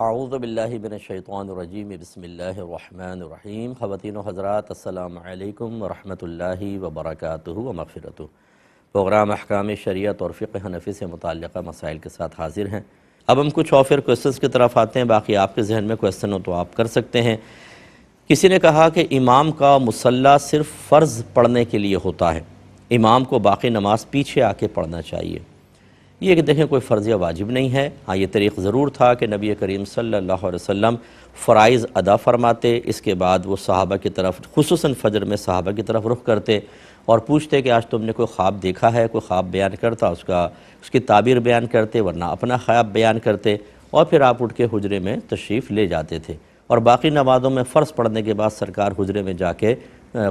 اعوذ باللہ من الشیطان الرجیم بسم اللہ الرحمن الرحیم خواتین و حضرات السلام علیکم ورحمۃ اللہ وبرکاتہ و مغفرتہ۔ پروگرام احکام شریعت اور فقہ حنفی سے متعلقہ مسائل کے ساتھ حاضر ہیں۔ اب ہم کچھ اور پھر کوئسچنز کی طرف آتے ہیں، باقی آپ کے ذہن میں کوئسچن ہو تو آپ کر سکتے ہیں۔ کسی نے کہا کہ امام کا مصلی صرف فرض پڑھنے کے لیے ہوتا ہے، امام کو باقی نماز پیچھے آ کے پڑھنا چاہیے۔ یہ کہ دیکھیں کوئی فرض یا واجب نہیں ہے، ہاں یہ طریق ضرور تھا کہ نبی کریم صلی اللہ علیہ وسلم فرائض ادا فرماتے، اس کے بعد وہ صحابہ کی طرف خصوصاً فجر میں صحابہ کی طرف رخ کرتے اور پوچھتے کہ آج تم نے کوئی خواب دیکھا ہے، کوئی خواب بیان کرتا، اس کی تعبیر بیان کرتے، ورنہ اپنا خواب بیان کرتے، اور پھر آپ اٹھ کے حجرے میں تشریف لے جاتے تھے۔ اور باقی نمازوں میں فرض پڑھنے کے بعد سرکار حجرے میں جا کے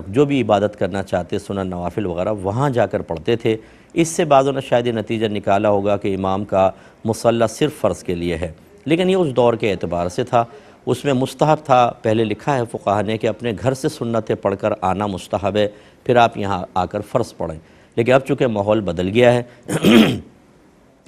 جو بھی عبادت کرنا چاہتے سنن نوافل وغیرہ وہاں جا کر پڑھتے تھے۔ اس سے بعضوں نے شاید یہ نتیجہ نکالا ہوگا کہ امام کا مصلی صرف فرض کے لیے ہے، لیکن یہ اس دور کے اعتبار سے تھا، اس میں مستحب تھا۔ پہلے لکھا ہے فقہا نے کہ اپنے گھر سے سنتیں پڑھ کر آنا مستحب ہے، پھر آپ یہاں آ کر فرض پڑھیں، لیکن اب چونکہ ماحول بدل گیا ہے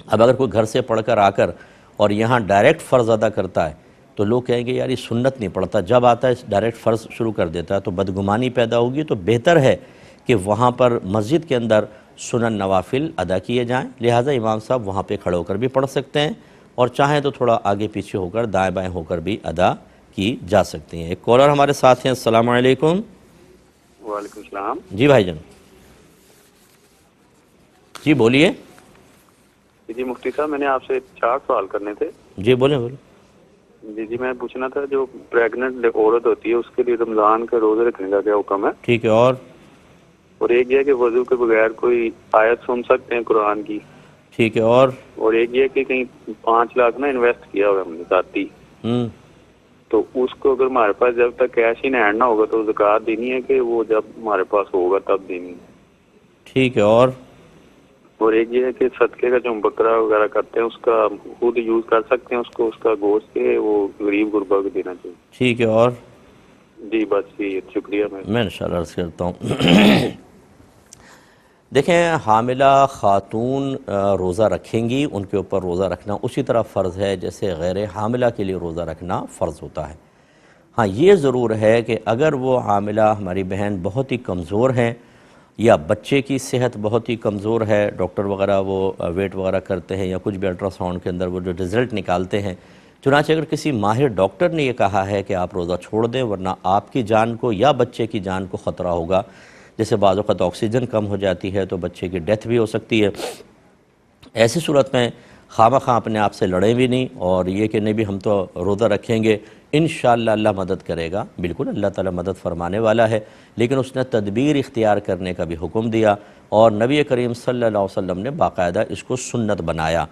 اب اگر کوئی گھر سے پڑھ کر آ کر اور یہاں ڈائریکٹ فرض ادا کرتا ہے تو لوگ کہیں گے یار یہ سنت نہیں پڑھتا، جب آتا ہے ڈائریکٹ فرض شروع کر دیتا ہے، تو بدگمانی پیدا ہوگی۔ تو بہتر ہے کہ وہاں پر مسجد کے اندر سنن نوافل ادا کیے جائیں، لہٰذا امام صاحب وہاں پہ کھڑے ہو کر بھی پڑھ سکتے ہیں، اور چاہیں تو تھوڑا آگے پیچھے ہو کر دائیں بائیں ہو کر بھی ادا کی جا سکتی ہیں۔ ایک کالر ہمارے ساتھ ہیں، السلام علیکم۔ وعلیکم السلام۔ جی بھائی جان، جی بولیے۔ جی مفتی صاحب، میں نے آپ سے 4 سوال کرنے تھے۔ جی بولیں بولیں۔ جی میں پوچھنا تھا، جو پریگننٹ عورت ہوتی ہے اس کے لیے رمضان کے روزے رکھنے کا کیا حکم ہے؟ ٹھیک ہے، اور ایک یہ ہے کہ وضو کے بغیر کوئی آیت سن سکتے ہیں قرآن کی؟ ٹھیک ہے، اور ایک یہ کہ کہیں 5 لاکھ انویسٹ کیا ہوا ہم نے ذاتی، تو اس کو اگر ہمارے پاس جب تک کیش ان ہینڈ نہ ہوگا تو زکوٰۃ دینی ہے کہ وہ جب ہمارے پاس ہوگا تب دینی ہے؟ ٹھیک ہے، اور ایک یہ ہے کہ صدقے کا جو ہم بکرا وغیرہ کرتے ہیں اس کا خود یوز کر سکتے ہیں، اس کا گوشت کے وہ غریب غربا کو دینا چاہیے؟ ٹھیک ہے، جی بس یہ شکریہ۔ میں انشاءاللہ عرض کرتا ہوں۔ دیکھیں، حاملہ خاتون روزہ رکھیں گی، ان کے اوپر روزہ رکھنا اسی طرح فرض ہے جیسے غیر حاملہ کے لیے روزہ رکھنا فرض ہوتا ہے۔ ہاں یہ ضرور ہے کہ اگر وہ حاملہ ہماری بہن بہت ہی کمزور ہیں یا بچے کی صحت بہت ہی کمزور ہے، ڈاکٹر وغیرہ وہ ویٹ وغیرہ کرتے ہیں یا کچھ بھی الٹرا ساؤنڈ کے اندر وہ جو رزلٹ نکالتے ہیں، چنانچہ اگر کسی ماہر ڈاکٹر نے یہ کہا ہے کہ آپ روزہ چھوڑ دیں ورنہ آپ کی جان کو یا بچے کی جان کو خطرہ ہوگا، جیسے بعض اوقات آکسیجن کم ہو جاتی ہے تو بچے کی ڈیتھ بھی ہو سکتی ہے، ایسی صورت میں خواہ اپنے آپ سے لڑیں بھی نہیں، اور یہ کہ نہیں بھی ہم تو روزہ رکھیں گے، انشاءاللہ اللہ مدد کرے گا، بالکل اللہ تعالیٰ مدد فرمانے والا ہے، لیکن اس نے تدبیر اختیار کرنے کا بھی حکم دیا، اور نبی کریم صلی اللہ علیہ وسلم نے باقاعدہ اس کو سنت بنایا،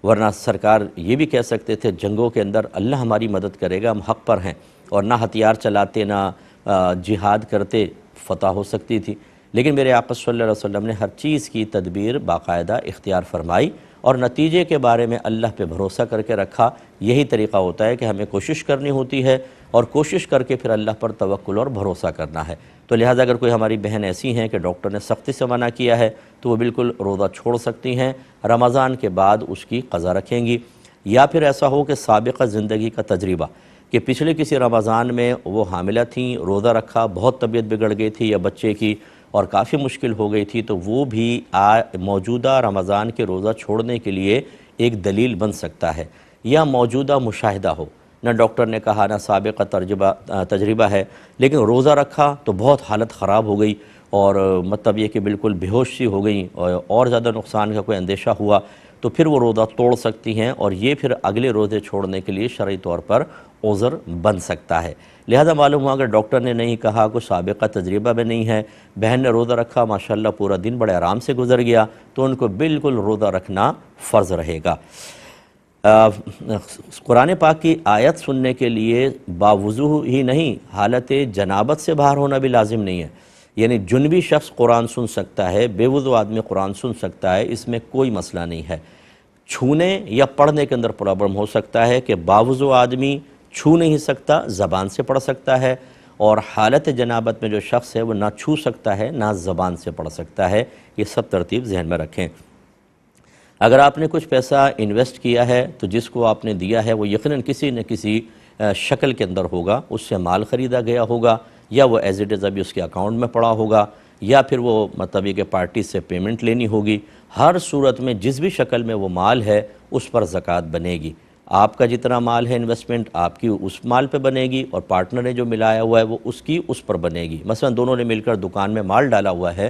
ورنہ سرکار یہ بھی کہہ سکتے تھے جنگوں کے اندر اللہ ہماری مدد کرے گا، ہم حق پر ہیں، اور نہ ہتھیار چلاتے نہ جہاد کرتے، فتح ہو سکتی تھی، لیکن میرے آقا صلی اللہ علیہ وسلم نے ہر چیز کی تدبیر باقاعدہ اختیار فرمائی، اور نتیجے کے بارے میں اللہ پہ بھروسہ کر کے رکھا۔ یہی طریقہ ہوتا ہے کہ ہمیں کوشش کرنی ہوتی ہے، اور کوشش کر کے پھر اللہ پر توکل اور بھروسہ کرنا ہے۔ تو لہٰذا اگر کوئی ہماری بہن ایسی ہیں کہ ڈاکٹر نے سختی سے منع کیا ہے تو وہ بالکل روزہ چھوڑ سکتی ہیں، رمضان کے بعد اس کی قضا رکھیں گی، یا پھر ایسا ہو کہ سابقہ زندگی کا تجربہ کہ پچھلے کسی رمضان میں وہ حاملہ تھیں، روزہ رکھا، بہت طبیعت بگڑ گئی تھی یا بچے کی اور کافی مشکل ہو گئی تھی، تو وہ بھی موجودہ رمضان کے روزہ چھوڑنے کے لیے ایک دلیل بن سکتا ہے، یا موجودہ مشاہدہ ہو، نہ ڈاکٹر نے کہا نہ سابقہ تجربہ ہے، لیکن روزہ رکھا تو بہت حالت خراب ہو گئی، اور مطلب یہ کہ بالکل بے ہوش سی ہو گئیں، اور زیادہ نقصان کا کوئی اندیشہ ہوا، تو پھر وہ روزہ توڑ سکتی ہیں، اور یہ پھر اگلے روزے چھوڑنے کے لیے شرعی طور پر عذر بن سکتا ہے۔ لہذا معلوم ہوا اگر ڈاکٹر نے نہیں کہا، کوئی سابقہ تجربہ میں نہیں ہے، بہن نے روزہ رکھا، ماشاءاللہ پورا دن بڑے آرام سے گزر گیا، تو ان کو بالکل روزہ رکھنا فرض رہے گا۔ قرآن پاک کی آیت سننے کے لیے باوضو ہی نہیں، حالت جنابت سے باہر ہونا بھی لازم نہیں ہے، یعنی جنبی شخص قرآن سن سکتا ہے، بے وضو آدمی قرآن سن سکتا ہے، اس میں کوئی مسئلہ نہیں ہے۔ چھونے یا پڑھنے کے اندر پرابلم ہو سکتا ہے کہ باوضو آدمی چھو نہیں سکتا، زبان سے پڑھ سکتا ہے، اور حالت جنابت میں جو شخص ہے وہ نہ چھو سکتا ہے نہ زبان سے پڑھ سکتا ہے، یہ سب ترتیب ذہن میں رکھیں۔ اگر آپ نے کچھ پیسہ انویسٹ کیا ہے تو جس کو آپ نے دیا ہے وہ یقیناً کسی نہ کسی شکل کے اندر ہوگا، اس سے مال خریدا گیا ہوگا، یا وہ ایز اٹ از ابھی اس کے اکاؤنٹ میں پڑا ہوگا، یا پھر وہ مطلب یہ کہ پارٹی سے پیمنٹ لینی ہوگی۔ ہر صورت میں جس بھی شکل میں وہ مال ہے اس پر زکوٰۃ بنے گی۔ آپ کا جتنا مال ہے انویسٹمنٹ آپ کی اس مال پہ بنے گی، اور پارٹنر نے جو ملایا ہوا ہے وہ اس کی اس پر بنے گی۔ مثلا دونوں نے مل کر دکان میں مال ڈالا ہوا ہے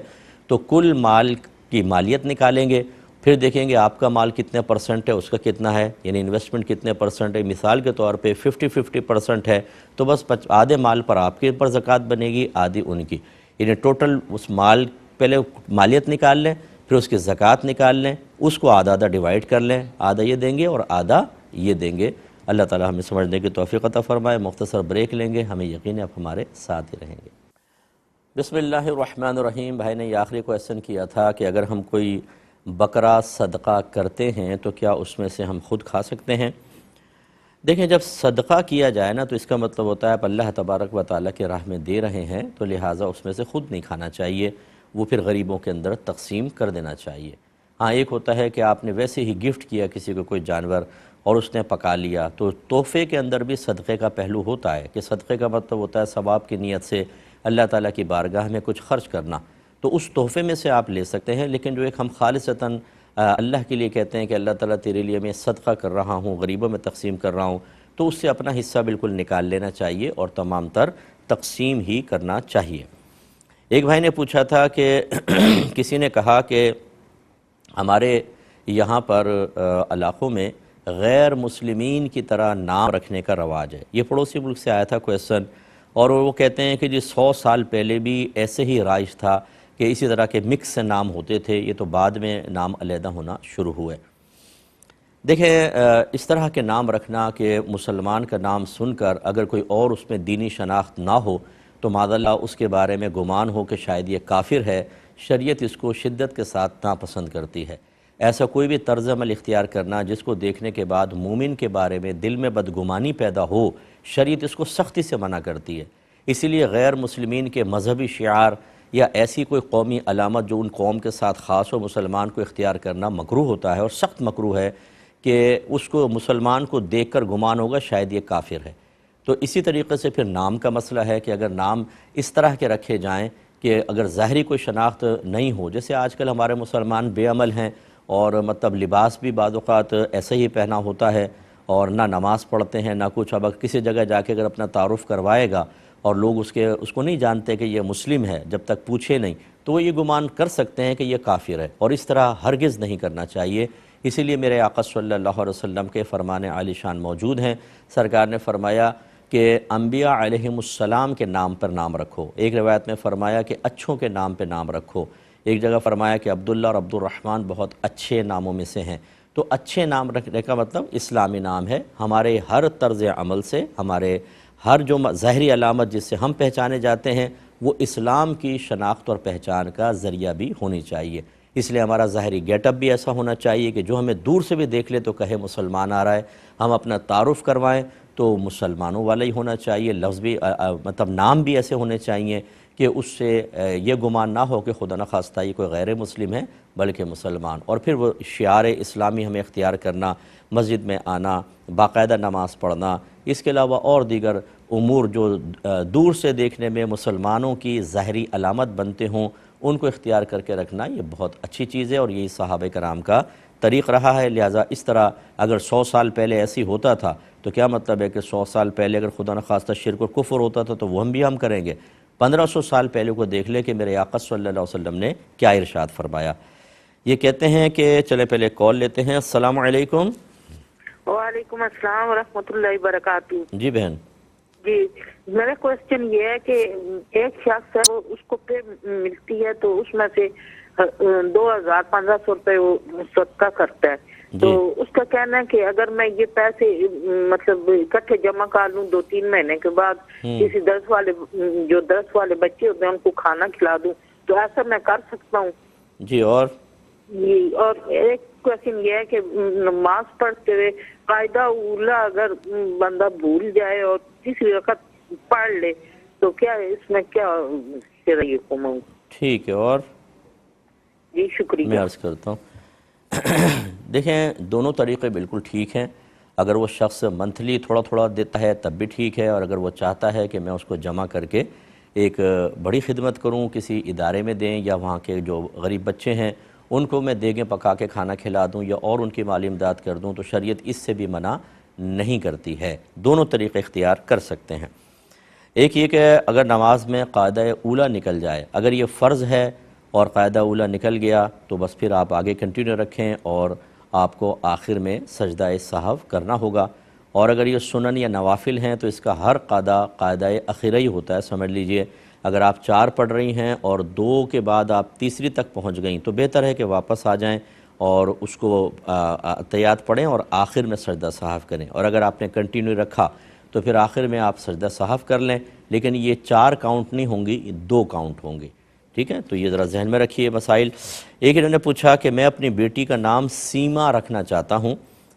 تو کل مال کی مالیت نکالیں گے، پھر دیکھیں گے آپ کا مال کتنے پرسنٹ ہے، اس کا کتنا ہے، یعنی انویسٹمنٹ کتنے پرسنٹ ہے۔ مثال کے طور پہ 50% ہے تو بس آدھے مال پر آپ کے اوپر زکوٰۃ بنے گی، آدھی ان کی، یعنی ٹوٹل اس مال پہلے مالیت نکال لیں، پھر اس کی زکوٰۃ نکال لیں، اس کو آدھا آدھا ڈیوائیڈ کر لیں، آدھا یہ دیں گے اور آدھا یہ دیں گے۔ اللہ تعالی ہمیں سمجھنے کی توفیق عطا فرمائے۔ مختصر بریک لیں گے، ہمیں یقین ہے آپ ہمارے ساتھ ہی رہیں گے۔ بسم اللہ الرحمن الرحیم۔ بھائی نے یہ آخری کویسچن کیا تھا کہ اگر ہم کوئی بکرا صدقہ کرتے ہیں تو کیا اس میں سے ہم خود کھا سکتے ہیں؟ دیکھیں، جب صدقہ کیا جائے نا تو اس کا مطلب ہوتا ہے آپ اللہ تبارک و تعالیٰ کے راہ میں دے رہے ہیں، تو لہٰذا اس میں سے خود نہیں کھانا چاہیے، وہ پھر غریبوں کے اندر تقسیم کر دینا چاہیے۔ ہاں، ایک ہوتا ہے کہ آپ نے ویسے ہی گفٹ کیا کسی کو کوئی جانور اور اس نے پکا لیا، تو تحفے کے اندر بھی صدقے کا پہلو ہوتا ہے کہ صدقے کا مطلب ہوتا ہے ثواب کی نیت سے اللہ تعالیٰ کی بارگاہ میں کچھ خرچ کرنا، تو اس تحفے میں سے آپ لے سکتے ہیں۔ لیکن جو ایک ہم خالصتاً اللہ کے لیے کہتے ہیں کہ اللہ تعالیٰ تیرے لیے میں صدقہ کر رہا ہوں، غریبوں میں تقسیم کر رہا ہوں، تو اس سے اپنا حصہ بالکل نکال لینا چاہیے اور تمام تر تقسیم ہی کرنا چاہیے۔ ایک بھائی نے پوچھا تھا کہ کسی نے کہا کہ ہمارے یہاں پر علاقوں میں غیر مسلمین کی طرح نام رکھنے کا رواج ہے۔ یہ پڑوسی ملک سے آیا تھا کویسچن، اور وہ کہتے ہیں کہ جی 100 سال پہلے بھی ایسے ہی رائج تھا کہ اسی طرح کے مکس سے نام ہوتے تھے، یہ تو بعد میں نام علیحدہ ہونا شروع ہوئے۔ دیکھیں، اس طرح کے نام رکھنا کہ مسلمان کا نام سن کر اگر کوئی اور اس میں دینی شناخت نہ ہو تو معاذ اللہ اس کے بارے میں گمان ہو کہ شاید یہ کافر ہے، شریعت اس کو شدت کے ساتھ ناپسند کرتی ہے۔ ایسا کوئی بھی طرز عمل اختیار کرنا جس کو دیکھنے کے بعد مومن کے بارے میں دل میں بدگمانی پیدا ہو، شریعت اس کو سختی سے منع کرتی ہے۔ اسی لیے غیر مسلمین کے مذہبی شعار یا ایسی کوئی قومی علامت جو ان قوم کے ساتھ خاص ہو، مسلمان کو اختیار کرنا مکروہ ہوتا ہے، اور سخت مکروہ ہے کہ اس کو مسلمان کو دیکھ کر گمان ہوگا شاید یہ کافر ہے۔ تو اسی طریقے سے پھر نام کا مسئلہ ہے کہ اگر نام اس طرح کے رکھے جائیں کہ اگر ظاہری کوئی شناخت نہیں ہو، جیسے آج کل ہمارے مسلمان بے عمل ہیں اور مطلب لباس بھی بعض اوقات ایسے ہی پہنا ہوتا ہے اور نہ نماز پڑھتے ہیں نہ کچھ، اب کسی جگہ جا کے اگر اپنا تعارف کروائے گا اور لوگ اس کو نہیں جانتے کہ یہ مسلم ہے جب تک پوچھے نہیں، تو وہ یہ گمان کر سکتے ہیں کہ یہ کافر ہے، اور اس طرح ہرگز نہیں کرنا چاہیے۔ اسی لیے میرے آقا صلی اللہ علیہ وسلم کے فرمان عالی شان موجود ہیں۔ سرکار نے فرمایا کہ انبیاء علیہم السلام کے نام پر نام رکھو، ایک روایت میں فرمایا کہ اچھوں کے نام پہ نام رکھو، ایک جگہ فرمایا کہ عبداللہ اور عبد الرحمن بہت اچھے ناموں میں سے ہیں۔ تو اچھے نام رکھنے کا مطلب اسلامی نام ہے، ہمارے ہر طرز عمل سے، ہمارے ہر جو ظاہری علامت جس سے ہم پہچانے جاتے ہیں وہ اسلام کی شناخت اور پہچان کا ذریعہ بھی ہونی چاہیے۔ اس لیے ہمارا ظاہری گیٹ اپ بھی ایسا ہونا چاہیے کہ جو ہمیں دور سے بھی دیکھ لے تو کہے مسلمان آ رہا ہے، ہم اپنا تعارف کروائیں تو مسلمانوں والا ہی ہونا چاہیے، لفظ بھی مطلب نام بھی ایسے ہونے چاہیے کہ اس سے یہ گمان نہ ہو کہ خدا نخواستہ یہ کوئی غیر مسلم ہے بلکہ مسلمان۔ اور پھر وہ شعار اسلامی ہمیں اختیار کرنا، مسجد میں آنا، باقاعدہ نماز پڑھنا، اس کے علاوہ اور دیگر امور جو دور سے دیکھنے میں مسلمانوں کی ظاہری علامت بنتے ہوں ان کو اختیار کر کے رکھنا، یہ بہت اچھی چیز ہے اور یہی صحابہ کرام کا طریق رہا ہے۔ لہٰذا اس طرح اگر 100 سال پہلے ایسی ہوتا تھا تو کیا مطلب ہے کہ 100 سال پہلے اگر خدا نخواستہ شرک و کفر ہوتا تھا تو وہ ہم کریں گے؟ 1500 سال پہلے کو دیکھ لے کہ میرے آقا صلی اللہ علیہ وسلم نے کیا ارشاد فرمایا۔ یہ کہتے ہیں کہ چلے پہلے کال لیتے ہیں۔ السلام علیکم۔ وعلیکم السلام ورحمۃ اللہ وبرکاتہ۔ جی بہن۔ جی، میرا کوشچن یہ ہے کہ ایک شخص ہے وہ اس کو پے ملتی ہے تو اس میں سے 2500 روپے وہ صدقہ کرتا ہے، تو اس کا کہنا ہے کہ اگر میں یہ پیسے مطلب اکٹھے جمع کر لوں 2-3 مہینے کے بعد کسی درس والے بچے ہوتے ہیں ان کو کھانا کھلا دوں تو ایسا میں کر سکتا ہوں؟ جی، اور ایک کوشچن یہ ہے کہ نماز پڑھتے ہوئے قاعدہ اولا اگر بندہ بھول جائے اور تیسری وقت پڑھ لے تو کیا اس میں کیا شرعی حکم ہوں؟ ٹھیک ہے، اور جی شکریہ۔ میں عرض کرتا ہوں دیکھیں دونوں طریقے بالکل ٹھیک ہیں. اگر وہ شخص منتھلی تھوڑا تھوڑا دیتا ہے تب بھی ٹھیک ہے، اور اگر وہ چاہتا ہے کہ میں اس کو جمع کر کے ایک بڑی خدمت کروں، کسی ادارے میں دیں، یا وہاں کے جو غریب بچے ہیں ان کو میں دیگیں پکا کے کھانا کھلا دوں یا اور ان کی مالی امداد کر دوں، تو شریعت اس سے بھی منع نہیں کرتی ہے. دونوں طریقے اختیار کر سکتے ہیں. ایک یہ کہ اگر نماز میں قاعدہ اولیٰ نکل جائے، اگر یہ فرض ہے اور قاعدہ اولیٰ نکل گیا تو بس پھر آپ آگے کنٹینیو رکھیں اور آپ کو آخر میں سجدہ سہو کرنا ہوگا. اور اگر یہ سنن یا نوافل ہیں تو اس کا ہر قاعدہ اخیرہ ہی ہوتا ہے. سمجھ لیجئے اگر آپ 4 پڑھ رہی ہیں اور 2 کے بعد آپ تیسری تک پہنچ گئیں تو بہتر ہے کہ واپس آ جائیں اور اس کو تحیات پڑھیں اور آخر میں سجدہ سہو کریں. اور اگر آپ نے کنٹینیو رکھا تو پھر آخر میں آپ سجدہ سہو کر لیں، لیکن یہ 4 کاؤنٹ نہیں ہوں گی، 2 کاؤنٹ ہوں گی. ٹھیک ہے، تو یہ ذرا ذہن میں رکھیے مسائل. ایک انہوں نے پوچھا کہ میں اپنی بیٹی کا نام سیما رکھنا چاہتا ہوں،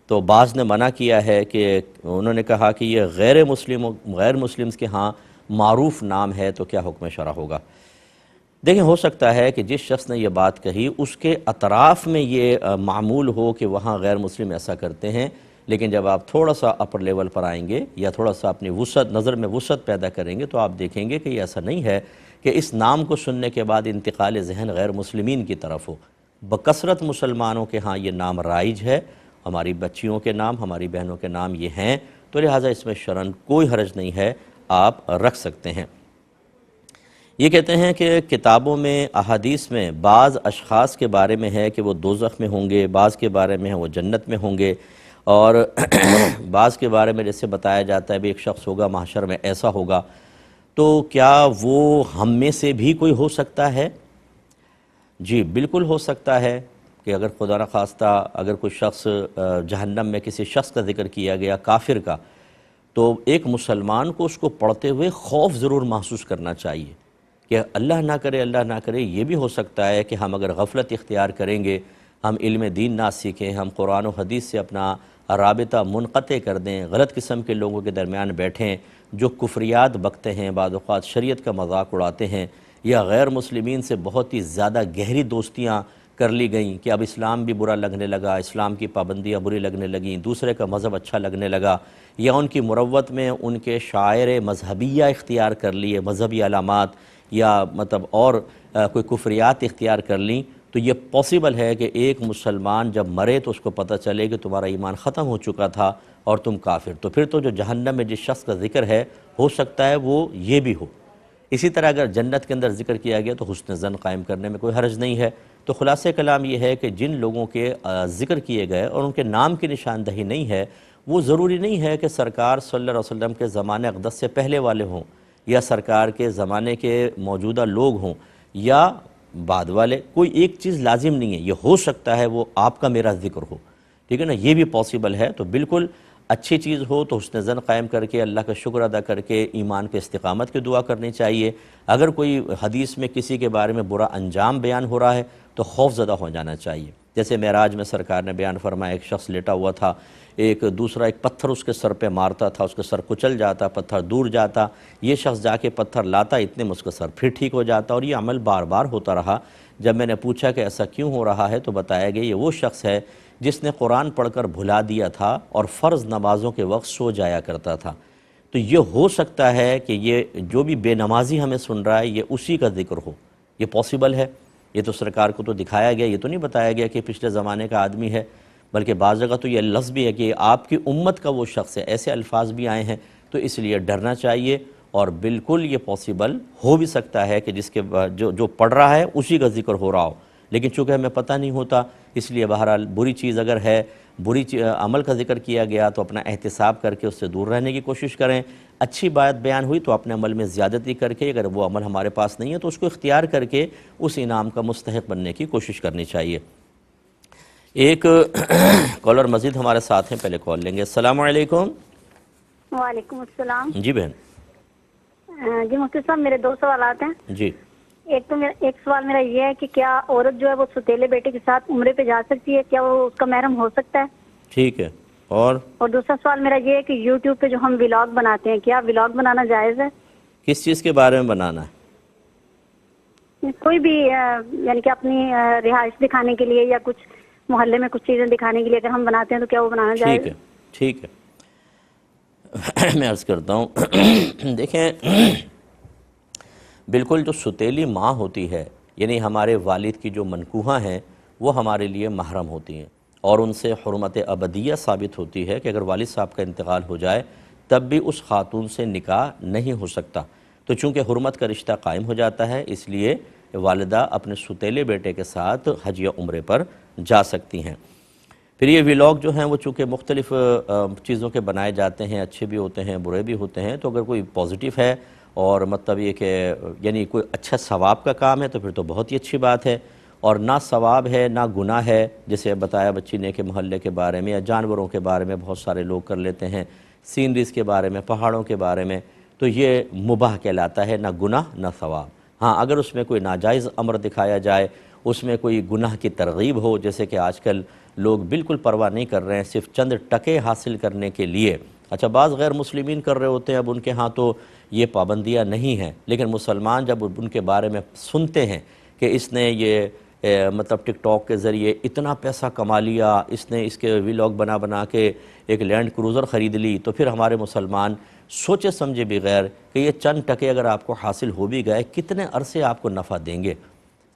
تو بعض نے منع کیا ہے کہ انہوں نے کہا کہ یہ غیر مسلمز کے ہاں معروف نام ہے، تو کیا حکم شرع ہوگا؟ دیکھیں ہو سکتا ہے کہ جس شخص نے یہ بات کہی اس کے اطراف میں یہ معمول ہو کہ وہاں غیر مسلم ایسا کرتے ہیں، لیکن جب آپ تھوڑا سا اپر لیول پر آئیں گے یا تھوڑا سا اپنی نظر میں وسعت پیدا کریں گے تو آپ دیکھیں گے کہ یہ ایسا نہیں ہے کہ اس نام کو سننے کے بعد انتقال ذہن غیر مسلمین کی طرف ہو. بکثرت مسلمانوں کے ہاں یہ نام رائج ہے، ہماری بچیوں کے نام، ہماری بہنوں کے نام یہ ہیں، تو لہٰذا اس میں شرعاً کوئی حرج نہیں ہے، آپ رکھ سکتے ہیں. یہ کہتے ہیں کہ کتابوں میں احادیث میں بعض اشخاص کے بارے میں ہے کہ وہ دوزخ میں ہوں گے، بعض کے بارے میں ہے وہ جنت میں ہوں گے، اور بعض کے بارے میں جیسے بتایا جاتا ہے بھی ایک شخص ہوگا محشر میں ایسا ہوگا، تو کیا وہ ہم میں سے بھی کوئی ہو سکتا ہے؟ جی بالکل ہو سکتا ہے کہ اگر خدا نخواستہ اگر کوئی شخص جہنم میں کسی شخص کا ذکر کیا گیا کافر کا، تو ایک مسلمان کو اس کو پڑھتے ہوئے خوف ضرور محسوس کرنا چاہیے کہ اللہ نہ کرے یہ بھی ہو سکتا ہے کہ ہم اگر غفلت اختیار کریں گے، ہم علم دین نہ سیکھیں، ہم قرآن و حدیث سے اپنا رابطہ منقطع کر دیں، غلط قسم کے لوگوں کے درمیان بیٹھیں جو کفریات بکتے ہیں، بعض اوقات شریعت کا مذاق اڑاتے ہیں، یا غیر مسلمین سے بہت ہی زیادہ گہری دوستیاں کر لی گئیں کہ اب اسلام بھی برا لگنے لگا، اسلام کی پابندیاں بری لگنے لگیں، دوسرے کا مذہب اچھا لگنے لگا، یا ان کی مروت میں ان کے شاعر مذہبیہ اختیار کر لیے، مذہبی علامات یا مطلب اور کوئی کفریات اختیار کر لیں، تو یہ پاسبل ہے کہ ایک مسلمان جب مرے تو اس کو پتہ چلے کہ تمہارا ایمان ختم ہو چکا تھا اور تم کافر، تو پھر تو جو جہنم میں جس شخص کا ذکر ہے ہو سکتا ہے وہ یہ بھی ہو. اسی طرح اگر جنت کے اندر ذکر کیا گیا تو حسن ظن قائم کرنے میں کوئی حرج نہیں ہے. تو خلاصہ کلام یہ ہے کہ جن لوگوں کے ذکر کیے گئے اور ان کے نام کی نشاندہی نہیں ہے، وہ ضروری نہیں ہے کہ سرکار صلی اللہ علیہ وسلم کے زمانے اقدس سے پہلے والے ہوں، یا سرکار کے زمانے کے موجودہ لوگ ہوں، یا بعد والے. کوئی ایک چیز لازم نہیں ہے، یہ ہو سکتا ہے وہ آپ کا میرا ذکر ہو، ٹھیک ہے نا، یہ بھی پاسبل ہے. تو بالکل اچھی چیز ہو تو حسن ظن قائم کر کے اللہ کا شکر ادا کر کے ایمان کے استقامت کی دعا کرنی چاہیے. اگر کوئی حدیث میں کسی کے بارے میں برا انجام بیان ہو رہا ہے تو خوف زدہ ہو جانا چاہیے. جیسے معراج میں سرکار نے بیان فرمایا ایک شخص لیٹا ہوا تھا، ایک پتھر اس کے سر پہ مارتا تھا، اس کے سر کچل جاتا، پتھر دور جاتا، یہ شخص جا کے پتھر لاتا، اتنے میں اس کا سر پھر ٹھیک ہو جاتا، اور یہ عمل بار بار ہوتا رہا. جب میں نے پوچھا کہ ایسا کیوں ہو رہا ہے تو بتایا گیا یہ وہ شخص ہے جس نے قرآن پڑھ کر بھلا دیا تھا اور فرض نمازوں کے وقت سو جایا کرتا تھا. تو یہ ہو سکتا ہے کہ یہ جو بھی بے نمازی ہمیں سن رہا ہے یہ اسی کا ذکر ہو، یہ پاسبل ہے. یہ تو سرکار کو تو دکھایا گیا، یہ تو نہیں بتایا گیا کہ پچھلے زمانے کا آدمی ہے، بلکہ بعض جگہ تو یہ لفظ بھی ہے کہ آپ کی امت کا وہ شخص ہے، ایسے الفاظ بھی آئے ہیں. تو اس لیے ڈرنا چاہیے، اور بالکل یہ پاسبل ہو بھی سکتا ہے کہ جس کے جو پڑھ رہا ہے اسی کا ذکر ہو رہا ہو، لیکن چونکہ ہمیں پتہ نہیں ہوتا، اس لیے بہرحال بری چیز اگر ہے، عمل کا ذکر کیا گیا تو اپنا احتساب کر کے اس سے دور رہنے کی کوشش کریں. اچھی بات بیان ہوئی تو اپنے عمل میں زیادتی کر کے، اگر وہ عمل ہمارے پاس نہیں ہے تو اس کو اختیار کر کے اس انعام کا مستحق بننے کی کوشش کرنی چاہیے. ایک کالر مزید ہمارے ساتھ ہیں، پہلے کال لیں گے. السلام علیکم. وعلیکم السلام. جی بہن. جی مفتی صاحب میرے 2 سوالات ہیں. جی. ایک سوال میرا یہ ہے کہ کیا عورت جو ہے وہ ستیلے بیٹے کے ساتھ عمرے پہ جا سکتی ہے؟ کیا وہ اس کا محرم ہو سکتا ہے؟ ٹھیک ہے. اور دوسرا سوال میرا یہ ہے کہ یوٹیوب پہ جو ہم ولاگ بناتے ہیں، کیا ولاگ بنانا جائز ہے؟ کس چیز کے بارے میں بنانا ہے؟ کوئی بھی، یعنی کہ اپنی رہائش دکھانے کے لیے یا کچھ محلے میں کچھ چیزیں دکھانے کے لیے اگر ہم بناتے ہیں تو کیا وہ بنانا جائز؟ ٹھیک ہے میں عرض کرتا ہوں دیکھیں بالکل جو ستیلی ماں ہوتی ہے یعنی ہمارے والد کی جو منکوحاں ہیں وہ ہمارے لیے محرم ہوتی ہیں اور ان سے حرمت ابدیہ ثابت ہوتی ہے کہ اگر والد صاحب کا انتقال ہو جائے تب بھی اس خاتون سے نکاح نہیں ہو سکتا. تو چونکہ حرمت کا رشتہ قائم ہو جاتا ہے اس لیے والدہ اپنے ستیلے بیٹے کے ساتھ حج یا عمرے پر جا سکتی ہیں. پھر یہ ولاگ جو ہیں وہ چونکہ مختلف چیزوں کے بنائے جاتے ہیں، اچھے بھی ہوتے ہیں برے بھی ہوتے ہیں، تو اگر کوئی پازیٹیو ہے اور مطلب یہ کہ یعنی کوئی اچھا ثواب کا کام ہے تو پھر تو بہت ہی اچھی بات ہے، اور نہ ثواب ہے نہ گناہ ہے. جیسے بتایا بچی نے کہ محلے کے بارے میں یا جانوروں کے بارے میں بہت سارے لوگ کر لیتے ہیں، سینریز کے بارے میں، پہاڑوں کے بارے میں، تو یہ مباح کہلاتا ہے، نہ گناہ نہ ثواب. ہاں اگر اس میں کوئی ناجائز امر دکھایا جائے، اس میں کوئی گناہ کی ترغیب ہو، جیسے کہ آج کل لوگ بالکل پرواہ نہیں کر رہے ہیں صرف چند ٹکے حاصل کرنے کے لیے. اچھا بعض غیر مسلمین کر رہے ہوتے ہیں، اب ان کے ہاں تو یہ پابندیاں نہیں ہیں، لیکن مسلمان جب ان کے بارے میں سنتے ہیں کہ اس نے یہ مطلب ٹک ٹاک کے ذریعے اتنا پیسہ کما لیا، اس نے اس کے ولاگ بنا کے ایک لینڈ کروزر خرید لی، تو پھر ہمارے مسلمان سوچے سمجھے بغیر کہ یہ چند ٹکے اگر آپ کو حاصل ہو بھی گئے کتنے عرصے آپ کو نفع دیں گے.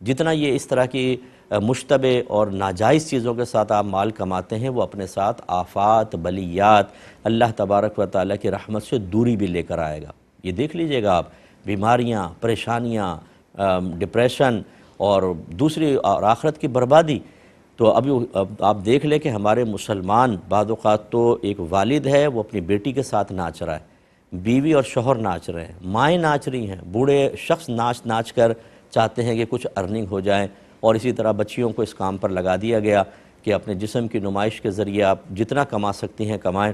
جتنا یہ اس طرح کی مشتبہ اور ناجائز چیزوں کے ساتھ آپ مال کماتے ہیں وہ اپنے ساتھ آفات بلیات اللہ تبارک و تعالیٰ کی رحمت سے دوری بھی لے کر آئے گا. یہ دیکھ لیجئے گا آپ، بیماریاں، پریشانیاں، ڈپریشن اور دوسری اور آخرت کی بربادی. تو اب آپ دیکھ لیں کہ ہمارے مسلمان بعض اوقات تو ایک والد ہے وہ اپنی بیٹی کے ساتھ ناچ رہا ہے، بیوی اور شوہر ناچ رہے ہیں، مائیں ناچ رہی ہیں، بوڑھے شخص ناچ کر چاہتے ہیں کہ کچھ ارننگ ہو جائیں، اور اسی طرح بچیوں کو اس کام پر لگا دیا گیا کہ اپنے جسم کی نمائش کے ذریعے آپ جتنا کما سکتی ہیں کمائیں.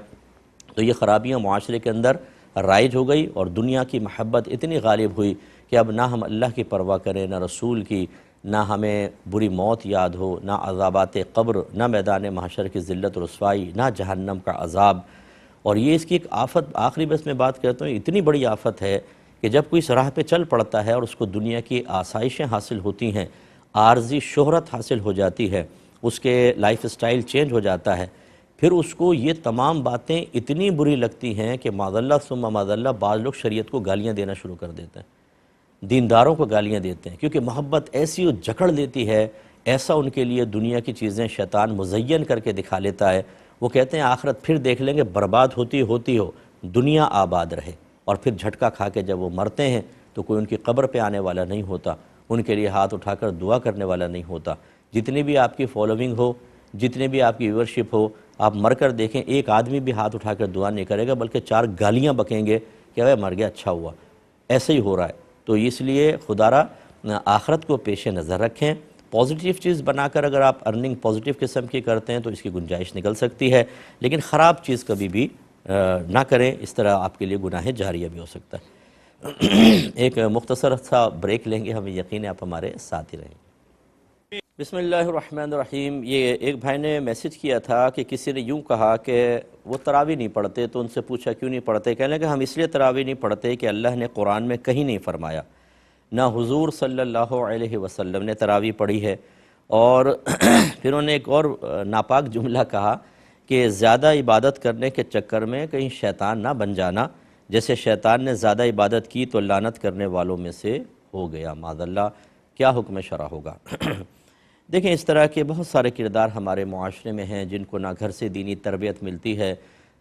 تو یہ خرابیاں معاشرے کے اندر رائج ہو گئی اور دنیا کی محبت اتنی غالب ہوئی کہ اب نہ ہم اللہ کی پرواہ کریں، نہ رسول کی، نہ ہمیں بری موت یاد ہو، نہ عذابات قبر، نہ میدان محشر کی ذلت و رسوائی، نہ جہنم کا عذاب. اور یہ اس کی ایک آفت، آخری بس میں بات کرتا ہوں، اتنی بڑی آفت ہے کہ جب کوئی اس راہ پہ چل پڑتا ہے اور اس کو دنیا کی آسائشیں حاصل ہوتی ہیں، عارضی شہرت حاصل ہو جاتی ہے، اس کے لائف سٹائل چینج ہو جاتا ہے، پھر اس کو یہ تمام باتیں اتنی بری لگتی ہیں کہ معاذ اللہ ثم معاذ اللہ بعض لوگ شریعت کو گالیاں دینا شروع کر دیتے ہیں، دینداروں کو گالیاں دیتے ہیں، کیونکہ محبت ایسی جکڑ دیتی ہے، ایسا ان کے لیے دنیا کی چیزیں شیطان مزین کر کے دکھا لیتا ہے. وہ کہتے ہیں آخرت پھر دیکھ لیں گے، برباد ہوتی ہو، دنیا آباد رہے. اور پھر جھٹکا کھا کے جب وہ مرتے ہیں تو کوئی ان کی قبر پہ آنے والا نہیں ہوتا، ان کے لیے ہاتھ اٹھا کر دعا کرنے والا نہیں ہوتا. جتنی بھی آپ کی فالوونگ ہو، جتنے بھی آپ کی ویورشپ ہو، آپ مر کر دیکھیں ایک آدمی بھی ہاتھ اٹھا کر دعا نہیں کرے گا، بلکہ 4 گالیاں بکیں گے کہ وہ مر گیا اچھا ہوا. ایسے ہی ہو رہا ہے. تو اس لیے خدا را آخرت کو پیش نظر رکھیں. پازیٹیو چیز بنا کر اگر آپ ارننگ پازیٹیو قسم کی کرتے ہیں تو اس کی گنجائش نکل سکتی ہے، لیکن خراب چیز کبھی بھی نہ کریں، اس طرح آپ کے لیے گناہ جاریہ بھی ہو سکتا ہے. ایک مختصر سا بریک لیں گے، ہمیں یقین ہے آپ ہمارے ساتھ ہی رہیں گے. بسم اللہ الرحمن الرحیم. یہ ایک بھائی نے میسج کیا تھا کہ کسی نے یوں کہا کہ وہ تراویح نہیں پڑھتے، تو ان سے پوچھا کیوں نہیں پڑھتے؟ کہنے لگے ہم اس لیے تراویح نہیں پڑھتے کہ اللہ نے قرآن میں کہیں نہیں فرمایا، نہ حضور صلی اللہ علیہ وسلم نے تراویح پڑھی ہے. اور پھر انہوں نے ایک اور ناپاک جملہ کہا کہ زیادہ عبادت کرنے کے چکر میں کہیں شیطان نہ بن جانا، جیسے شیطان نے زیادہ عبادت کی تو لعنت کرنے والوں میں سے ہو گیا. معاذ اللہ، کیا حکم شرع ہوگا؟ دیکھیں اس طرح کے بہت سارے کردار ہمارے معاشرے میں ہیں جن کو نہ گھر سے دینی تربیت ملتی ہے،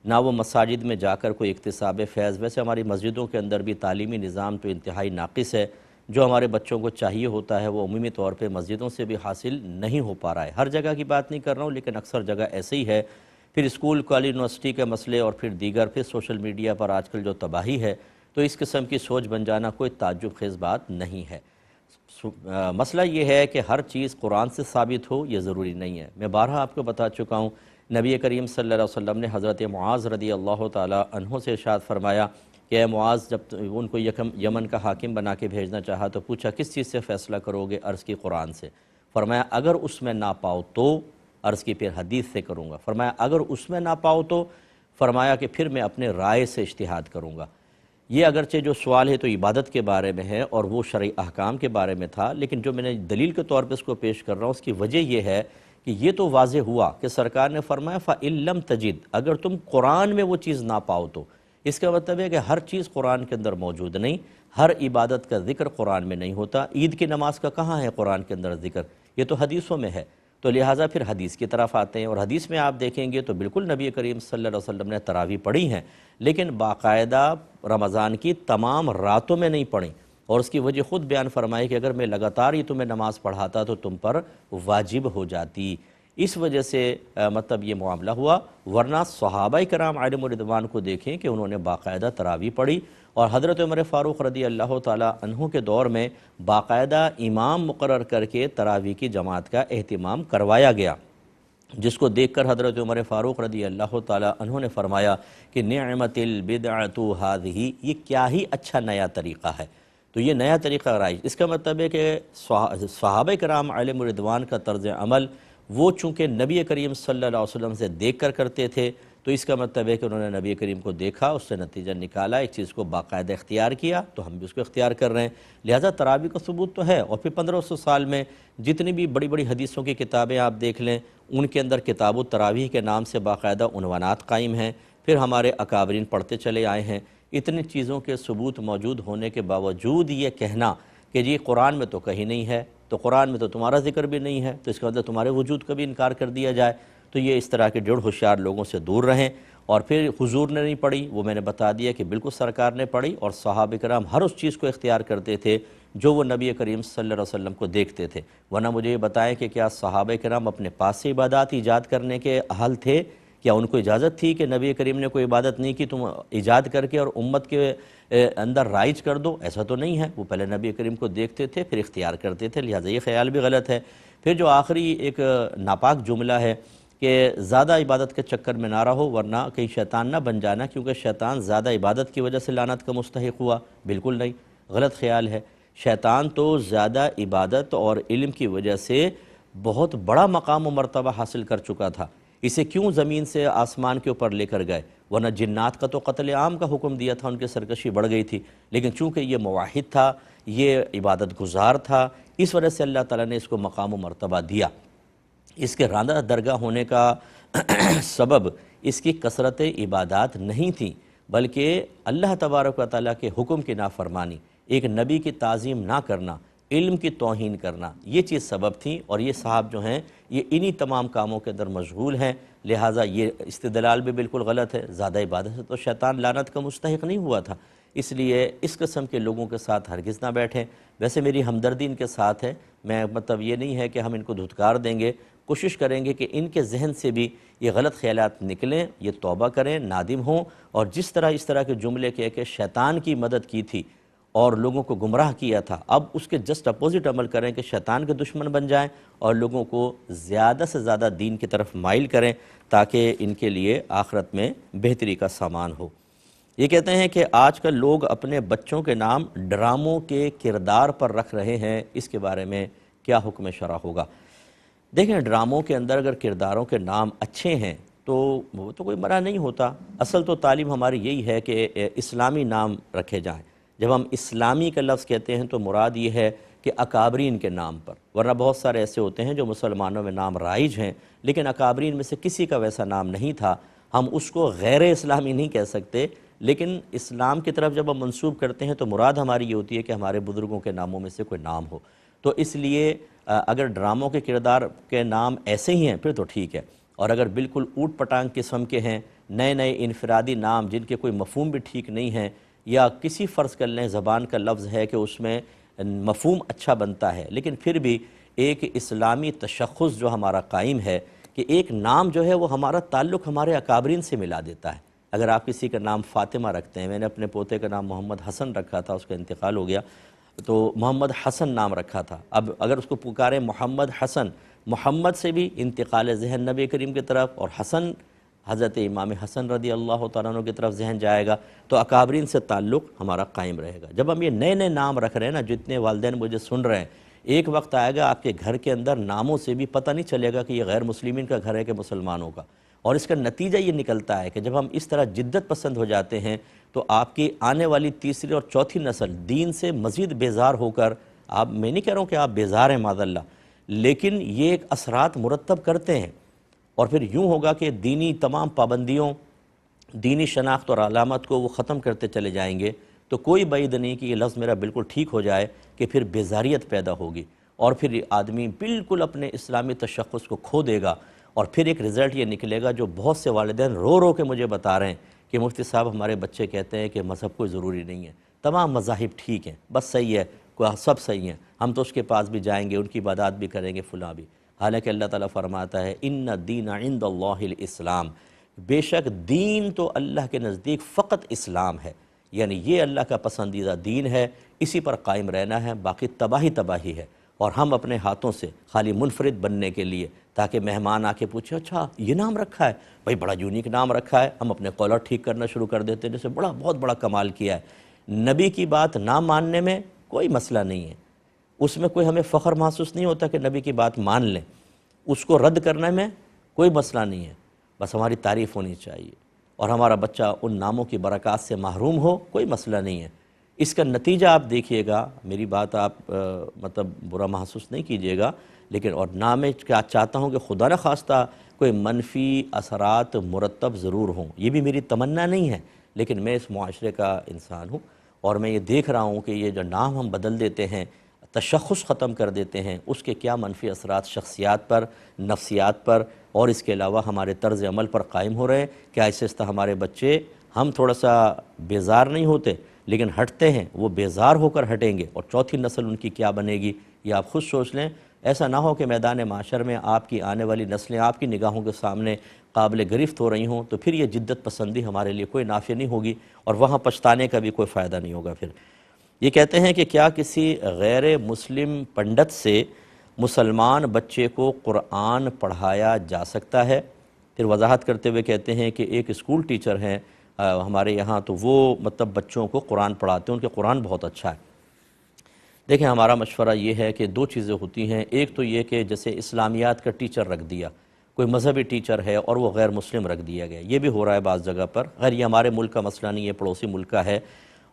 نہ وہ مساجد میں جا کر کوئی اکتساب فیض. ویسے ہماری مسجدوں کے اندر بھی تعلیمی نظام تو انتہائی ناقص ہے. جو ہمارے بچوں کو چاہیے ہوتا ہے وہ عمومی طور پہ مسجدوں سے بھی حاصل نہیں ہو پا رہا ہے. ہر جگہ کی بات نہیں کر رہا ہوں، لیکن اکثر جگہ ایسے ہی ہے. پھر اسکول، کالج، یونیورسٹی کے مسئلے اور پھر دیگر، پھر سوشل میڈیا پر آج کل جو تباہی ہے، تو اس قسم کی سوچ بن جانا کوئی تعجب خیز بات نہیں ہے. مسئلہ یہ ہے کہ ہر چیز قرآن سے ثابت ہو یہ ضروری نہیں ہے. میں بارہا آپ کو بتا چکا ہوں، نبی کریم صلی اللہ علیہ وسلم نے حضرت معاذ رضی اللہ تعالی عنہ سے ارشاد فرمایا کہ اے معاذ، جب ان کو یمن کا حاکم بنا کے بھیجنا چاہا تو پوچھا کس چیز سے فیصلہ کرو گے؟ عرض کی قرآن سے. فرمایا اگر اس میں نہ پاؤ تو؟ عرض کی پھر حدیث سے کروں گا. فرمایا اگر اس میں نہ پاؤ تو؟ فرمایا کہ پھر میں اپنے رائے سے اجتہاد کروں گا. یہ اگرچہ جو سوال ہے تو عبادت کے بارے میں ہے اور وہ شرعی احکام کے بارے میں تھا، لیکن جو میں نے دلیل کے طور پہ اس کو پیش کر رہا ہوں اس کی وجہ یہ ہے کہ یہ تو واضح ہوا کہ سرکار نے فرمایا فَإِن لَمْ تَجِدْ، اگر تم قرآن میں وہ چیز نہ پاؤ تو اس کا مطلب ہے کہ ہر چیز قرآن کے اندر موجود نہیں، ہر عبادت کا ذکر قرآن میں نہیں ہوتا۔ عید کی نماز کا کہاں ہے قرآن کے اندر ذکر؟ یہ تو حدیثوں میں ہے، تو لہٰذا پھر حدیث کی طرف آتے ہیں، اور حدیث میں آپ دیکھیں گے تو بالکل نبی کریم صلی اللہ علیہ وسلم نے تراویح پڑھی ہیں، لیکن باقاعدہ رمضان کی تمام راتوں میں نہیں پڑھیں، اور اس کی وجہ خود بیان فرمائی کہ اگر میں لگاتار ہی تمہیں نماز پڑھاتا تو تم پر واجب ہو جاتی۔ اس وجہ سے مطلب یہ معاملہ ہوا، ورنہ صحابہ کرام علیہم الرضوان کو دیکھیں کہ انہوں نے باقاعدہ تراویح پڑھی، اور حضرت عمر فاروق رضی اللہ تعالیٰ عنہ کے دور میں باقاعدہ امام مقرر کر کے تراویح کی جماعت کا اہتمام کروایا گیا، جس کو دیکھ کر حضرت عمر فاروق رضی اللہ تعالیٰ عنہ نے فرمایا کہ نعمت البدعۃ ھذہ، یہ کیا ہی اچھا نیا طریقہ ہے۔ تو یہ نیا طریقہ رائج، اس کا مطلب ہے کہ صحابہ کرام علیہم الرضوان کا طرز عمل وہ چونکہ نبی کریم صلی اللہ علیہ وسلم سے دیکھ کر کرتے تھے، تو اس کا مطلب ہے کہ انہوں نے نبی کریم کو دیکھا، اس سے نتیجہ نکالا، ایک چیز کو باقاعدہ اختیار کیا، تو ہم بھی اس کو اختیار کر رہے ہیں۔ لہٰذا تراویح کا ثبوت تو ہے، اور پھر 1500 سال میں جتنی بھی بڑی بڑی حدیثوں کی کتابیں آپ دیکھ لیں، ان کے اندر کتاب التراویح کے نام سے باقاعدہ عنوانات قائم ہیں، پھر ہمارے اکابرین پڑھتے چلے آئے ہیں۔ اتنی چیزوں کے ثبوت موجود ہونے کے باوجود یہ کہنا کہ جی قرآن میں تو کہیں نہیں ہے، تو قرآن میں تو تمہارا ذکر بھی نہیں ہے، تو اس کا مطلب تمہارے وجود کا بھی انکار کر دیا جائے، تو یہ اس طرح کے جڑ ہوشیار لوگوں سے دور رہیں۔ اور پھر حضور نے نہیں پڑھی، وہ میں نے بتا دیا کہ بالکل سرکار نے پڑھی، اور صحابہ کرام ہر اس چیز کو اختیار کرتے تھے جو وہ نبی کریم صلی اللہ علیہ وسلم کو دیکھتے تھے۔ ورنہ مجھے یہ بتائیں کہ کیا صحابہ کرام اپنے پاس سے عبادات ایجاد کرنے کے اہل تھے؟ کیا ان کو اجازت تھی کہ نبی کریم نے کوئی عبادت نہیں کی تم ایجاد کر کے اور امت کے اندر رائج کر دو؟ ایسا تو نہیں ہے، وہ پہلے نبی کریم کو دیکھتے تھے پھر اختیار کرتے تھے، لہٰذا یہ خیال بھی غلط ہے۔ پھر جو آخری ایک ناپاک جملہ ہے کہ زیادہ عبادت کے چکر میں نہ رہو ورنہ کہیں شیطان نہ بن جانا، کیونکہ شیطان زیادہ عبادت کی وجہ سے لعنت کا مستحق ہوا، بالکل نہیں، غلط خیال ہے۔ شیطان تو زیادہ عبادت اور علم کی وجہ سے بہت بڑا مقام و مرتبہ حاصل کر چکا تھا، اسے کیوں زمین سے آسمان کے اوپر لے کر گئے؟ ورنہ جنات کا تو قتل عام کا حکم دیا تھا، ان کی سرکشی بڑھ گئی تھی، لیکن چونکہ یہ موحد تھا، یہ عبادت گزار تھا، اس وجہ سے اللہ تعالیٰ نے اس کو مقام و مرتبہ دیا۔ اس کے راندہ درگاہ ہونے کا سبب اس کی کثرت عبادات نہیں تھی، بلکہ اللہ تبارک و تعالیٰ کے حکم کی نافرمانی، ایک نبی کی تعظیم نہ کرنا، علم کی توہین کرنا، یہ چیز سبب تھی، اور یہ صاحب جو ہیں یہ انہی تمام کاموں کے اندر مشغول ہیں، لہٰذا یہ استدلال بھی بالکل غلط ہے۔ زیادہ عبادت سے تو شیطان لعنت کا مستحق نہیں ہوا تھا، اس لیے اس قسم کے لوگوں کے ساتھ ہرگز نہ بیٹھیں۔ ویسے میری ہمدردی ان کے ساتھ ہے، میں مطلب یہ نہیں ہے کہ ہم ان کو دھتکار دیں گے، کوشش کریں گے کہ ان کے ذہن سے بھی یہ غلط خیالات نکلیں، یہ توبہ کریں، نادم ہوں، اور جس طرح اس طرح کے جملے کہہ کے شیطان کی مدد کی تھی اور لوگوں کو گمراہ کیا تھا، اب اس کے جسٹ اپوزٹ عمل کریں کہ شیطان کے دشمن بن جائیں اور لوگوں کو زیادہ سے زیادہ دین کی طرف مائل کریں تاکہ ان کے لیے آخرت میں بہتری کا سامان ہو۔ یہ کہتے ہیں کہ آج کل لوگ اپنے بچوں کے نام ڈراموں کے کردار پر رکھ رہے ہیں، اس کے بارے میں کیا حکم شرع ہوگا؟ دیکھیں، ڈراموں کے اندر اگر کرداروں کے نام اچھے ہیں تو وہ تو کوئی منع نہیں ہوتا، اصل تو تعلیم ہماری یہی ہے کہ اسلامی نام رکھے جائیں۔ جب ہم اسلامی کا لفظ کہتے ہیں تو مراد یہ ہے کہ اکابرین کے نام پر، ورنہ بہت سارے ایسے ہوتے ہیں جو مسلمانوں میں نام رائج ہیں لیکن اکابرین میں سے کسی کا ویسا نام نہیں تھا، ہم اس کو غیر اسلامی نہیں کہہ سکتے، لیکن اسلام کی طرف جب ہم منسوب کرتے ہیں تو مراد ہماری یہ ہوتی ہے کہ ہمارے بزرگوں کے ناموں میں سے کوئی نام ہو۔ تو اس لیے اگر ڈراموں کے کردار کے نام ایسے ہی ہیں پھر تو ٹھیک ہے، اور اگر بالکل اوٹ پٹانگ قسم کے ہیں، نئے نئے انفرادی نام جن کے کوئی مفہوم بھی ٹھیک نہیں ہیں، یا کسی فرض کر لیں زبان کا لفظ ہے کہ اس میں مفہوم اچھا بنتا ہے لیکن پھر بھی ایک اسلامی تشخص جو ہمارا قائم ہے کہ ایک نام جو ہے وہ ہمارا تعلق ہمارے اکابرین سے ملا دیتا ہے۔ اگر آپ کسی کا نام فاطمہ رکھتے ہیں، میں نے اپنے پوتے کا نام محمد حسن رکھا تھا، اس کا انتقال ہو گیا تو محمد حسن نام رکھا تھا، اب اگر اس کو پکاریں محمد حسن، محمد سے بھی انتقال ذہن نبی کریم کی طرف، اور حسن حضرت امام حسن رضی اللہ تعالیٰ عنہ کی طرف ذہن جائے گا، تو اکابرین سے تعلق ہمارا قائم رہے گا۔ جب ہم یہ نئے نئے نام رکھ رہے ہیں نا، جتنے والدین مجھے سن رہے ہیں، ایک وقت آئے گا آپ کے گھر کے اندر ناموں سے بھی پتہ نہیں چلے گا کہ یہ غیر مسلمین کا گھر ہے کہ مسلمانوں کا، اور اس کا نتیجہ یہ نکلتا ہے کہ جب ہم اس طرح جدت پسند ہو جاتے ہیں تو آپ کی آنے والی تیسری اور چوتھی نسل دین سے مزید بیزار ہو کر، آپ میں نہیں کہہ رہا ہوں کہ آپ بیزار ہیں معاذ اللہ، لیکن یہ ایک اثرات مرتب کرتے ہیں، اور پھر یوں ہوگا کہ دینی تمام پابندیوں، دینی شناخت اور علامت کو وہ ختم کرتے چلے جائیں گے، تو کوئی بعید نہیں کہ یہ لفظ میرا بالکل ٹھیک ہو جائے کہ پھر بیزاریت پیدا ہوگی، اور پھر یہ آدمی بالکل اپنے اسلامی تشخص کو کھو دے گا، اور پھر ایک رزلٹ یہ نکلے گا جو بہت سے والدین رو رو کے مجھے بتا رہے ہیں کہ مفتی صاحب ہمارے بچے کہتے ہیں کہ مذہب کوئی ضروری نہیں ہے، تمام مذاہب ٹھیک ہیں، بس صحیح ہے، سب صحیح ہیں، ہم تو اس کے پاس بھی جائیں گے، ان کی عبادات بھی کریں گے، فلاں بھی۔ حالانکہ اللہ تعالیٰ فرماتا ہے ان الدین عند اللہ الاسلام، بے شک دین تو اللہ کے نزدیک فقط اسلام ہے، یعنی یہ اللہ کا پسندیدہ دین ہے، اسی پر قائم رہنا ہے، باقی تباہی ہے۔ اور ہم اپنے ہاتھوں سے خالی منفرد بننے کے لیے، تاکہ مہمان آ کے پوچھے اچھا یہ نام رکھا ہے، بھائی بڑا یونیک نام رکھا ہے، ہم اپنے قولر ٹھیک کرنا شروع کر دیتے ہیں، جیسے بہت بڑا کمال کیا ہے۔ نبی کی بات نہ ماننے میں کوئی مسئلہ نہیں ہے، اس میں کوئی ہمیں فخر محسوس نہیں ہوتا کہ نبی کی بات مان لیں، اس کو رد کرنے میں کوئی مسئلہ نہیں ہے، بس ہماری تعریف ہونی چاہیے، اور ہمارا بچہ ان ناموں کی برکات سے محروم ہو، کوئی مسئلہ نہیں ہے۔ اس کا نتیجہ آپ دیکھیے گا، میری بات آپ مطلب برا محسوس نہیں کیجیے گا، لیکن اور نہ میں کیا چاہتا ہوں کہ خدا نہ خواستہ کوئی منفی اثرات مرتب ضرور ہوں، یہ بھی میری تمنا نہیں ہے، لیکن میں اس معاشرے کا انسان ہوں، اور میں یہ دیکھ رہا ہوں کہ یہ جو نام ہم بدل دیتے ہیں، تشخص ختم کر دیتے ہیں، اس کے کیا منفی اثرات شخصیات پر، نفسیات پر، اور اس کے علاوہ ہمارے طرز عمل پر قائم ہو رہے ہیں۔ کیا اس سے ہمارے بچے، ہم تھوڑا سا بیزار نہیں ہوتے لیکن ہٹتے ہیں، وہ بیزار ہو کر ہٹیں گے، اور چوتھی نسل ان کی کیا بنے گی یہ آپ خود سوچ لیں۔ ایسا نہ ہو کہ میدان معاشر میں آپ کی آنے والی نسلیں آپ کی نگاہوں کے سامنے قابل گرفت ہو رہی ہوں، تو پھر یہ جدت پسندی ہمارے لیے کوئی نافع نہیں ہوگی، اور وہاں پچھتانے کا بھی کوئی فائدہ نہیں ہوگا۔ پھر یہ کہتے ہیں کہ کیا کسی غیر مسلم پنڈت سے مسلمان بچے کو قرآن پڑھایا جا سکتا ہے؟ پھر وضاحت کرتے ہوئے کہتے ہیں کہ ایک اسکول ٹیچر ہیں ہمارے یہاں، تو وہ مطلب بچوں کو قرآن پڑھاتے ہیں، ان کے قرآن بہت اچھا ہے۔ دیکھیں ہمارا مشورہ یہ ہے کہ دو چیزیں ہوتی ہیں، ایک تو یہ کہ جیسے اسلامیات کا ٹیچر رکھ دیا، کوئی مذہبی ٹیچر ہے اور وہ غیر مسلم رکھ دیا گیا، یہ بھی ہو رہا ہے بعض جگہ پر، غیر یہ ہمارے ملک کا مسئلہ نہیں ہے، پڑوسی ملک کا ہے،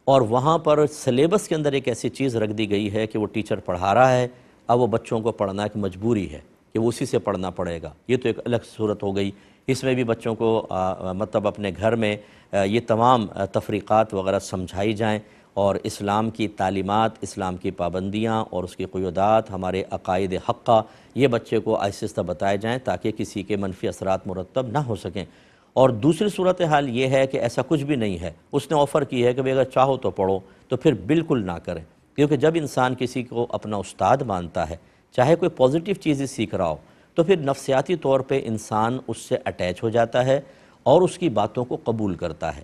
اور وہاں پر سلیبس کے اندر ایک ایسی چیز رکھ دی گئی ہے کہ وہ ٹیچر پڑھا رہا ہے، اب وہ بچوں کو پڑھنا ایک مجبوری ہے کہ وہ اسی سے پڑھنا پڑے گا، یہ تو ایک الگ صورت ہو گئی۔ اس میں بھی بچوں کو مطلب اپنے گھر میں یہ تمام تفریقات وغیرہ سمجھائی جائیں، اور اسلام کی تعلیمات، اسلام کی پابندیاں اور اس کی قیودات، ہمارے عقائد حقہ، یہ بچے کو آہستہ آہستہ بتائے جائیں تاکہ کسی کے منفی اثرات مرتب نہ ہو سکیں۔ اور دوسری صورتحال یہ ہے کہ ایسا کچھ بھی نہیں ہے، اس نے آفر کی ہے کہ اگر چاہو تو پڑھو، تو پھر بالکل نہ کریں، کیونکہ جب انسان کسی کو اپنا استاد مانتا ہے، چاہے کوئی پازیٹیو چیز ہی سیکھ رہا ہو، تو پھر نفسیاتی طور پہ انسان اس سے اٹیچ ہو جاتا ہے اور اس کی باتوں کو قبول کرتا ہے،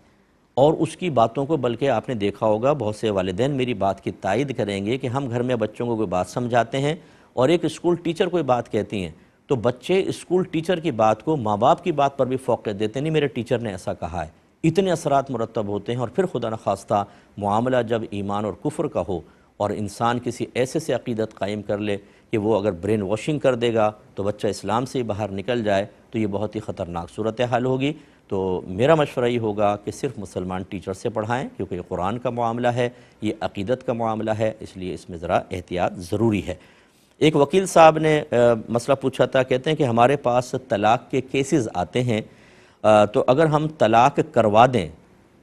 اور اس کی باتوں کو، بلکہ آپ نے دیکھا ہوگا بہت سے والدین میری بات کی تائید کریں گے کہ ہم گھر میں بچوں کو کوئی بات سمجھاتے ہیں اور ایک اسکول ٹیچر کوئی بات کہتی ہیں، تو بچے اسکول ٹیچر کی بات کو ماں باپ کی بات پر بھی فوقیت دیتے ہیں، نہیں میرے ٹیچر نے ایسا کہا ہے، اتنے اثرات مرتب ہوتے ہیں۔ اور پھر خدا نخواستہ معاملہ جب ایمان اور کفر کا ہو اور انسان کسی ایسے سے عقیدت قائم کر لے کہ وہ اگر برین واشنگ کر دے گا تو بچہ اسلام سے ہی باہر نکل جائے، تو یہ بہت ہی خطرناک صورتحال ہوگی۔ تو میرا مشورہ یہ ہوگا کہ صرف مسلمان ٹیچر سے پڑھائیں، کیونکہ یہ قرآن کا معاملہ ہے، یہ عقیدت کا معاملہ ہے، اس لیے اس میں ذرا احتیاط ضروری ہے۔ ایک وکیل صاحب نے مسئلہ پوچھا تھا، کہتے ہیں کہ ہمارے پاس طلاق کے کیسز آتے ہیں، تو اگر ہم طلاق کروا دیں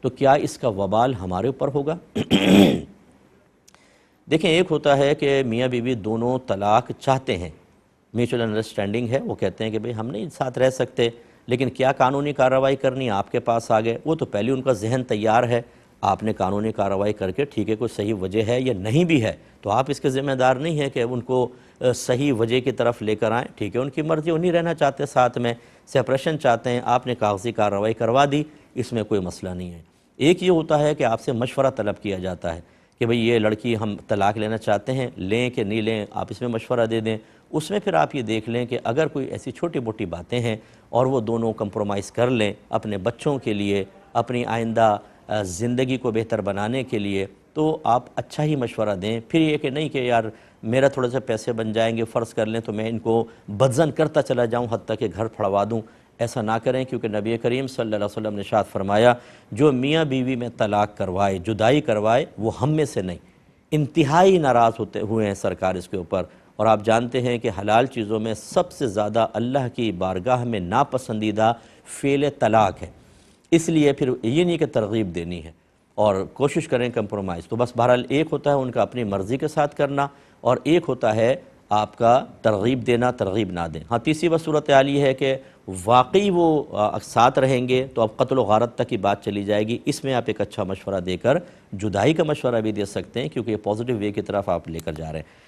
تو کیا اس کا وبال ہمارے اوپر ہوگا؟ دیکھیں، ایک ہوتا ہے کہ میاں بیوی دونوں طلاق چاہتے ہیں، میوچل انڈرسٹینڈنگ ہے، وہ کہتے ہیں کہ بھئی ہم نہیں ساتھ رہ سکتے، لیکن کیا قانونی کارروائی کرنی، آپ کے پاس آ گئے، وہ تو پہلے ان کا ذہن تیار ہے، آپ نے قانونی کارروائی کر کے ٹھیک ہے کوئی صحیح وجہ ہے یا نہیں بھی ہے تو آپ اس کے ذمہ دار نہیں ہیں کہ ان کو صحیح وجہ کی طرف لے کر آئیں، ٹھیک ہے ان کی مرضی، انہیں رہنا چاہتے ساتھ میں، سیپریشن چاہتے ہیں، آپ نے کاغذی کارروائی کروا دی، اس میں کوئی مسئلہ نہیں ہے۔ ایک یہ ہوتا ہے کہ آپ سے مشورہ طلب کیا جاتا ہے کہ بھئی یہ لڑکی ہم طلاق لینا چاہتے ہیں، لیں کہ نہیں لیں، آپ اس میں مشورہ دے دیں، اس میں پھر آپ یہ دیکھ لیں کہ اگر کوئی ایسی چھوٹی موٹی باتیں ہیں اور وہ دونوں کمپرومائز کر لیں اپنے بچوں کے لیے، اپنی آئندہ زندگی کو بہتر بنانے کے لیے، تو آپ اچھا ہی مشورہ دیں۔ پھر یہ کہ نہیں کہ یار میرا تھوڑا سا پیسے بن جائیں گے، فرض کر لیں تو میں ان کو بدزن کرتا چلا جاؤں حتیٰ کہ گھر پھڑوا دوں، ایسا نہ کریں، کیونکہ نبی کریم صلی اللہ علیہ وسلم نے ارشاد فرمایا جو میاں بیوی میں طلاق کروائے، جدائی کروائے، وہ ہم میں سے نہیں، انتہائی ناراض ہوئے ہیں سرکار اس کے اوپر، اور آپ جانتے ہیں کہ حلال چیزوں میں سب سے زیادہ اللہ کی بارگاہ میں ناپسندیدہ فعل طلاق ہے، اس لیے پھر یہ نہیں کہ ترغیب دینی ہے اور کوشش کریں کمپرومائز، تو بس بہرحال ایک ہوتا ہے ان کا اپنی مرضی کے ساتھ کرنا، اور ایک ہوتا ہے آپ کا ترغیب دینا، ترغیب نہ دیں۔ ہاں تیسری بس صورتحال یہ ہے کہ واقعی وہ ساتھ رہیں گے تو اب قتل و غارت تک کی بات چلی جائے گی، اس میں آپ ایک اچھا مشورہ دے کر جدائی کا مشورہ بھی دے سکتے ہیں، کیونکہ یہ پازیٹیو وے کی طرف آپ لے کر جا رہے ہیں۔